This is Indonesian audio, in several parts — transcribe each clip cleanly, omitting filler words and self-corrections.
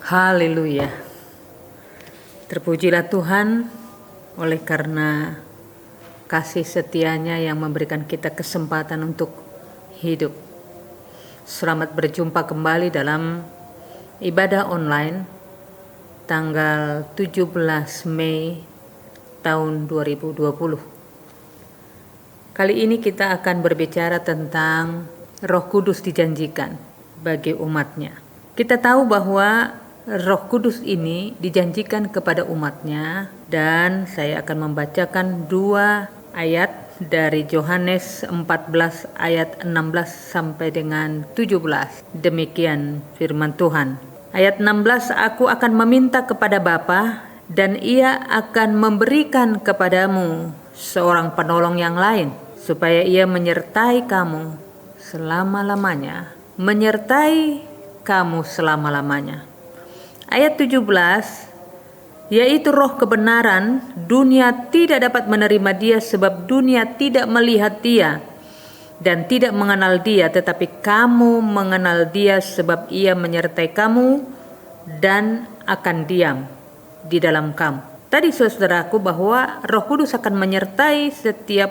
Haleluya. Terpujilah Tuhan oleh karena kasih setianya yang memberikan kita kesempatan untuk hidup. Selamat berjumpa kembali dalam ibadah online tanggal 17 Mei tahun 2020. Kali ini kita akan berbicara tentang Roh Kudus dijanjikan bagi umatnya. Kita tahu bahwa Roh Kudus ini dijanjikan kepada umatnya, dan saya akan membacakan 2 ayat dari Yohanes 14 ayat 16 sampai dengan 17. Demikian firman Tuhan. Ayat 16, aku akan meminta kepada Bapa dan ia akan memberikan kepadamu seorang penolong yang lain, supaya ia menyertai kamu selama-lamanya. Menyertai kamu selama-lamanya. Ayat 17, yaitu roh kebenaran, dunia tidak dapat menerima dia sebab dunia tidak melihat dia dan tidak mengenal dia, tetapi kamu mengenal dia sebab ia menyertai kamu dan akan diam di dalam kamu. Tadi saudaraku bahwa Roh Kudus akan menyertai setiap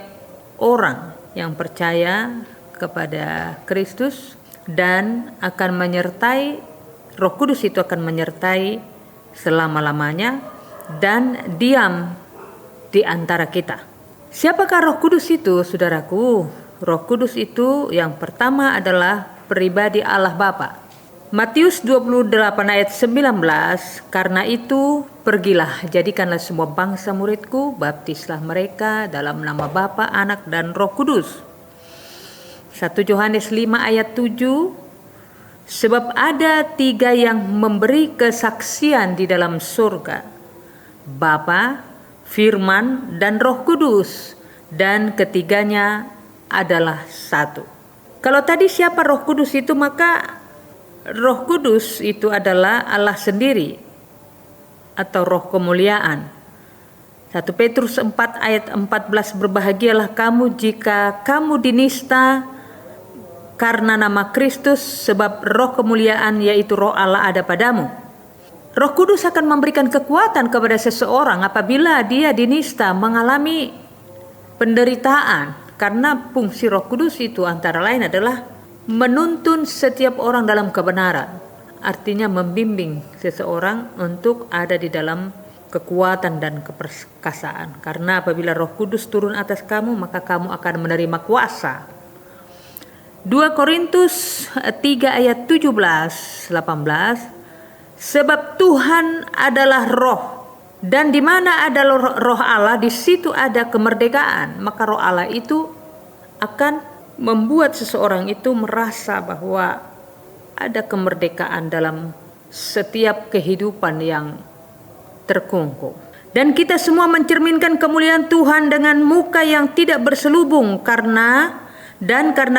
orang yang percaya kepada Kristus, dan akan menyertai Roh Kudus itu akan menyertai selama-lamanya dan diam di antara kita. Siapakah Roh Kudus itu, saudaraku? Roh Kudus itu yang pertama adalah pribadi Allah Bapa. Matius 28 ayat 19, karena itu pergilah, jadikanlah semua bangsa muridku, baptislah mereka dalam nama Bapa, Anak, dan Roh Kudus. 1 Yohanes 5 ayat 7, sebab ada 3 yang memberi kesaksian di dalam surga, Bapa, Firman, dan Roh Kudus, dan ketiganya adalah satu. Kalau tadi siapa Roh Kudus itu, maka Roh Kudus itu adalah Allah sendiri atau Roh kemuliaan. 1 Petrus 4 ayat 14, berbahagialah kamu jika kamu dinista karena nama Kristus, sebab roh kemuliaan yaitu roh Allah ada padamu. Roh Kudus akan memberikan kekuatan kepada seseorang apabila dia dinista, mengalami penderitaan, karena fungsi Roh Kudus itu antara lain adalah menuntun setiap orang dalam kebenaran. Artinya membimbing seseorang untuk ada di dalam kekuatan dan keperkasaan. Karena apabila Roh Kudus turun atas kamu, maka kamu akan menerima kuasa. 2 Korintus 3 ayat 17-18, sebab Tuhan adalah roh, dan di mana ada roh Allah, di situ ada kemerdekaan. Maka roh Allah itu akan membuat seseorang itu merasa bahwa ada kemerdekaan dalam setiap kehidupan yang terkungkung. Dan kita semua mencerminkan kemuliaan Tuhan dengan muka yang tidak berselubung, karena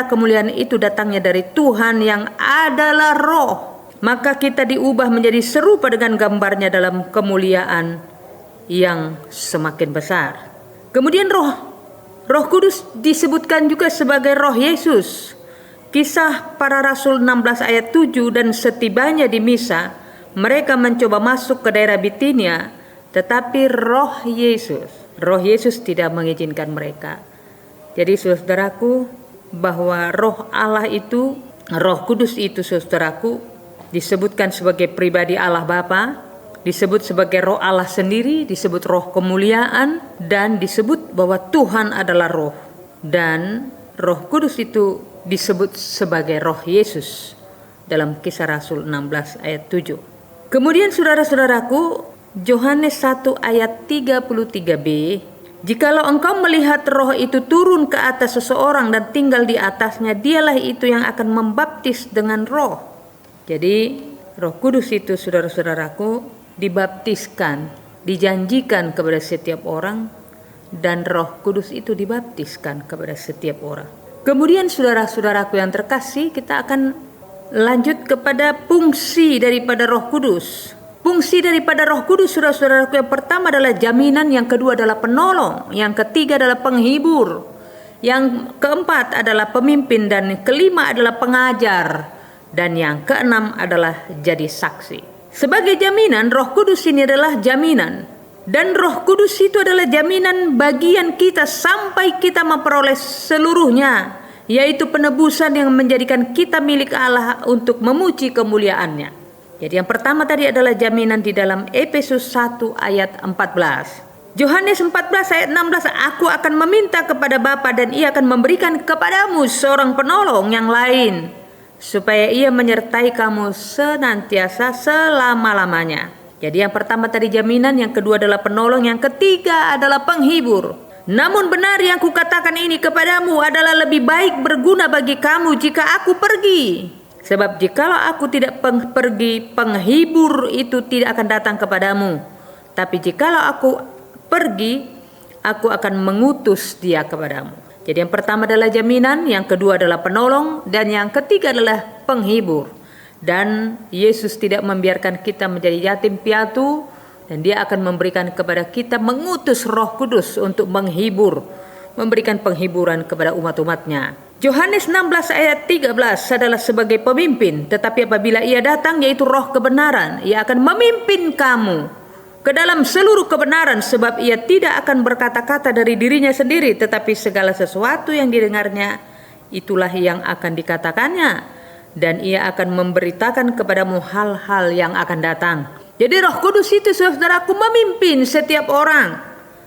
kemuliaan itu datangnya dari Tuhan yang adalah roh. Maka kita diubah menjadi serupa dengan gambarnya dalam kemuliaan yang semakin besar. Kemudian Roh Kudus disebutkan juga sebagai Roh Yesus. Kisah Para Rasul 16 ayat 7, dan setibanya di Misa, mereka mencoba masuk ke daerah Bitinia, tetapi Roh Yesus tidak mengizinkan mereka. Jadi saudaraku, bahwa Roh Allah itu, Roh Kudus itu saudaraku, disebutkan sebagai pribadi Allah Bapa, disebut sebagai Roh Allah sendiri, disebut Roh kemuliaan, dan disebut bahwa Tuhan adalah Roh. Dan Roh Kudus itu disebut sebagai Roh Yesus dalam Kisah Rasul 16 ayat 7. Kemudian saudara-saudaraku, Yohanes 1 ayat 33b, jikalau engkau melihat roh itu turun ke atas seseorang dan tinggal di atasnya, dialah itu yang akan membaptis dengan roh. Jadi Roh Kudus itu saudara-saudaraku dibaptiskan, dijanjikan kepada setiap orang, dan Roh Kudus itu dibaptiskan kepada setiap orang. Kemudian saudara-saudaraku yang terkasih, kita akan lanjut kepada fungsi daripada Roh Kudus. Fungsi daripada Roh Kudus, saudara-saudaraku, yang pertama adalah jaminan, yang kedua adalah penolong, yang ketiga adalah penghibur, yang keempat adalah pemimpin, dan kelima adalah pengajar, dan yang keenam adalah jadi saksi. Sebagai jaminan, Roh Kudus ini adalah jaminan. Dan Roh Kudus itu adalah jaminan bagian kita sampai kita memperoleh seluruhnya, yaitu penebusan yang menjadikan kita milik Allah untuk memuji kemuliaannya. Jadi yang pertama tadi adalah jaminan di dalam Efesus 1 ayat 14. Yohanes 14 ayat 16, aku akan meminta kepada Bapa dan ia akan memberikan kepadamu seorang penolong yang lain, supaya ia menyertai kamu senantiasa selama-lamanya. Jadi yang pertama tadi jaminan, yang kedua adalah penolong, yang ketiga adalah penghibur. Namun benar yang kukatakan ini kepadamu adalah lebih baik berguna bagi kamu jika aku pergi. Sebab jikalau aku tidak pergi, penghibur itu tidak akan datang kepadamu. Tapi jikalau aku pergi, aku akan mengutus dia kepadamu. Jadi yang pertama adalah jaminan, yang kedua adalah penolong, dan yang ketiga adalah penghibur. Dan Yesus tidak membiarkan kita menjadi yatim piatu, dan dia akan memberikan kepada kita, mengutus Roh Kudus untuk menghibur, memberikan penghiburan kepada umat-umatnya. Yohanes 16 ayat 13 adalah sebagai pemimpin, tetapi apabila ia datang, yaitu Roh kebenaran, ia akan memimpin kamu ke dalam seluruh kebenaran, sebab ia tidak akan berkata-kata dari dirinya sendiri, tetapi segala sesuatu yang didengarnya itulah yang akan dikatakannya, dan ia akan memberitakan kepadamu hal-hal yang akan datang. Jadi Roh Kudus itu, saudaraku, memimpin setiap orang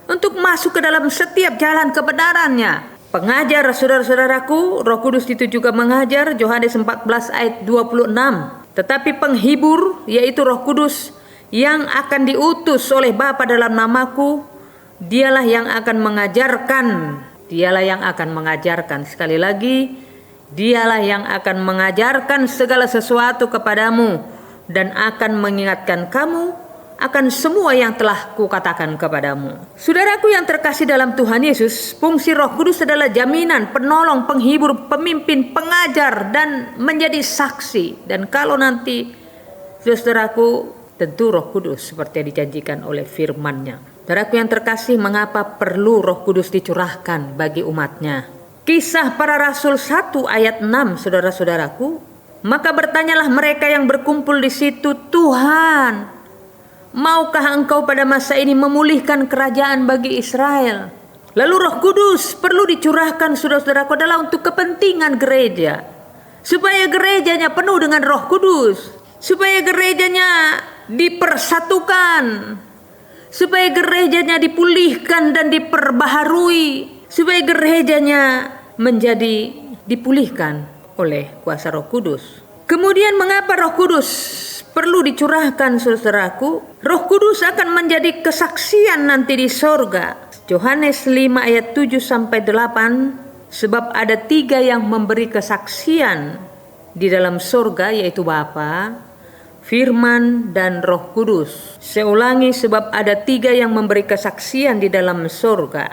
untuk masuk ke dalam setiap jalan kebenarannya. Pengajar, saudara-saudaraku, Roh Kudus itu juga mengajar. Yohanes 14 ayat 26. Tetapi penghibur, yaitu Roh Kudus yang akan diutus oleh Bapa dalam namaku, dialah yang akan mengajarkan. Dialah yang akan mengajarkan. Sekali lagi, dialah yang akan mengajarkan segala sesuatu kepadamu dan akan mengingatkan kamu akan semua yang telah kukatakan kepadamu. Saudaraku yang terkasih dalam Tuhan Yesus, fungsi Roh Kudus adalah jaminan, penolong, penghibur, pemimpin, pengajar, dan menjadi saksi. Dan kalau nanti, saudaraku, tentu Roh Kudus seperti yang dijanjikan oleh firman-Nya. Saudaraku yang terkasih, mengapa perlu Roh Kudus dicurahkan bagi umatnya? Kisah Para Rasul 1 ayat 6, saudara-saudaraku. Maka bertanyalah mereka yang berkumpul di situ, Tuhan, maukah engkau pada masa ini memulihkan kerajaan bagi Israel? Lalu Roh Kudus perlu dicurahkan, saudara-saudaraku, adalah untuk kepentingan gereja. Supaya gerejanya penuh dengan Roh Kudus. Supaya gerejanya dipersatukan, supaya gerejanya dipulihkan dan diperbaharui, supaya gerejanya menjadi dipulihkan oleh kuasa Roh Kudus. Kemudian mengapa Roh Kudus perlu dicurahkan, saudaraku? Roh Kudus akan menjadi kesaksian nanti di sorga. Yohanes 5 ayat 7 sampai 8, sebab ada 3 yang memberi kesaksian di dalam sorga, yaitu Bapa, Firman, dan Roh Kudus. Saya ulangi, sebab ada 3 yang memberi kesaksian di dalam surga,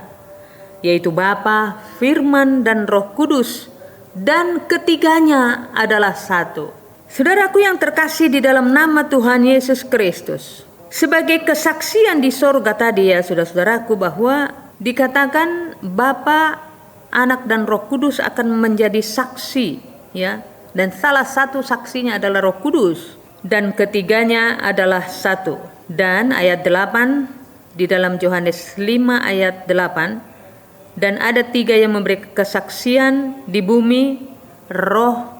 yaitu Bapa, Firman, dan Roh Kudus, dan ketiganya adalah satu. Saudaraku yang terkasih di dalam nama Tuhan Yesus Kristus, sebagai kesaksian di surga tadi, ya saudara-saudaraku, bahwa dikatakan Bapa, Anak, dan Roh Kudus akan menjadi saksi, ya, dan salah satu saksinya adalah Roh Kudus. Dan ketiganya adalah satu. Dan ayat 8 di dalam Yohanes 5 ayat 8, dan ada 3 yang memberi kesaksian di bumi, roh,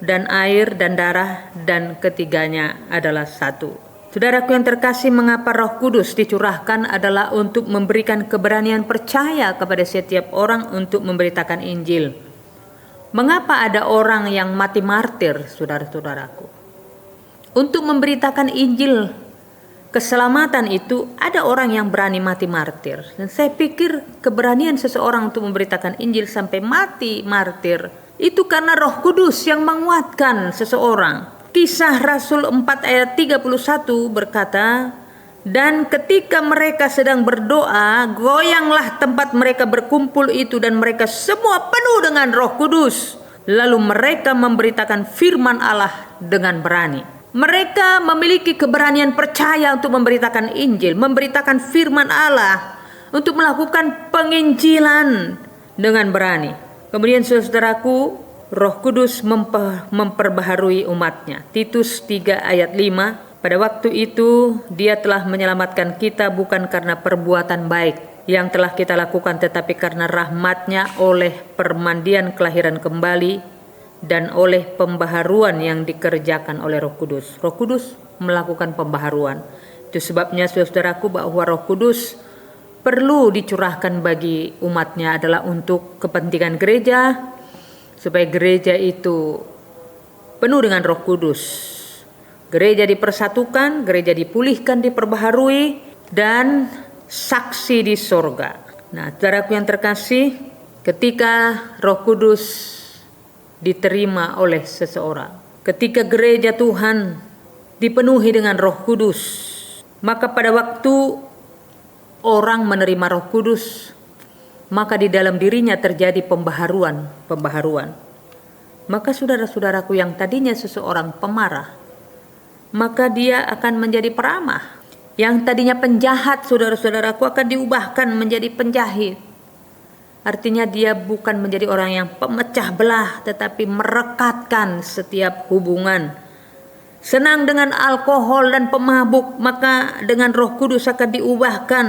dan air, dan darah, dan ketiganya adalah satu. Saudaraku yang terkasih, mengapa Roh Kudus dicurahkan adalah untuk memberikan keberanian percaya kepada setiap orang untuk memberitakan Injil. Mengapa ada orang yang mati martir, saudara-saudaraku? Untuk memberitakan Injil keselamatan itu, ada orang yang berani mati martir. Dan saya pikir keberanian seseorang untuk memberitakan Injil sampai mati martir itu karena Roh Kudus yang menguatkan seseorang. Kisah Rasul 4 ayat 31 berkata, dan ketika mereka sedang berdoa, goyanglah tempat mereka berkumpul itu, dan mereka semua penuh dengan Roh Kudus. Lalu mereka memberitakan firman Allah dengan berani. Mereka memiliki keberanian percaya untuk memberitakan Injil, memberitakan firman Allah, untuk melakukan penginjilan dengan berani. Kemudian saudaraku, Roh Kudus memperbaharui umatnya. Titus 3 ayat 5, Pada waktu itu Dia telah menyelamatkan kita bukan karena perbuatan baik yang telah kita lakukan, tetapi karena rahmat-Nya oleh permandian kelahiran kembali dan oleh pembaharuan yang dikerjakan oleh Roh Kudus. Roh Kudus melakukan pembaharuan. Itu sebabnya saudaraku bahwa Roh Kudus perlu dicurahkan bagi umatnya adalah untuk kepentingan gereja, supaya gereja itu penuh dengan Roh Kudus. Gereja dipersatukan, gereja dipulihkan, diperbaharui, dan saksi di sorga. Nah, saudaraku yang terkasih, ketika Roh Kudus diterima oleh seseorang, ketika gereja Tuhan dipenuhi dengan Roh Kudus, maka pada waktu orang menerima Roh Kudus, maka di dalam dirinya terjadi pembaharuan. Maka saudara-saudaraku yang tadinya seseorang pemarah, maka dia akan menjadi peramah. Yang tadinya penjahat, saudara-saudaraku, akan diubahkan menjadi penjahit. Artinya dia bukan menjadi orang yang pemecah belah, tetapi merekatkan setiap hubungan. Senang dengan alkohol dan pemabuk, maka dengan Roh Kudus akan diubahkan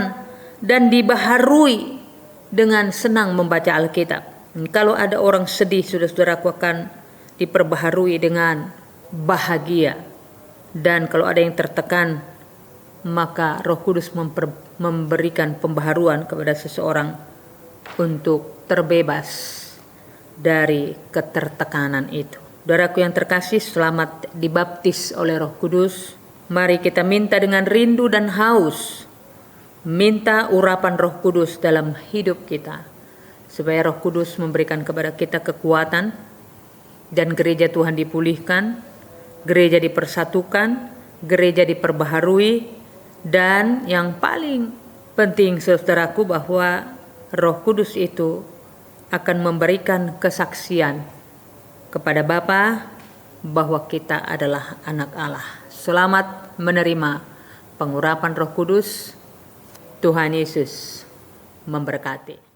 dan dibaharui dengan senang membaca Alkitab. Kalau ada orang sedih, saudara-saudaraku, akan diperbaharui dengan bahagia. Dan kalau ada yang tertekan, maka Roh Kudus memberikan pembaharuan kepada seseorang untuk terbebas dari ketertekanan itu. Saudaraku yang terkasih, selamat dibaptis oleh Roh Kudus. Mari kita minta dengan rindu dan haus, minta urapan Roh Kudus dalam hidup kita, supaya Roh Kudus memberikan kepada kita kekuatan, dan gereja Tuhan dipulihkan, gereja dipersatukan, gereja diperbaharui, dan yang paling penting saudaraku bahwa Roh Kudus itu akan memberikan kesaksian kepada Bapa bahwa kita adalah anak Allah. Selamat menerima pengurapan Roh Kudus. Tuhan Yesus memberkati.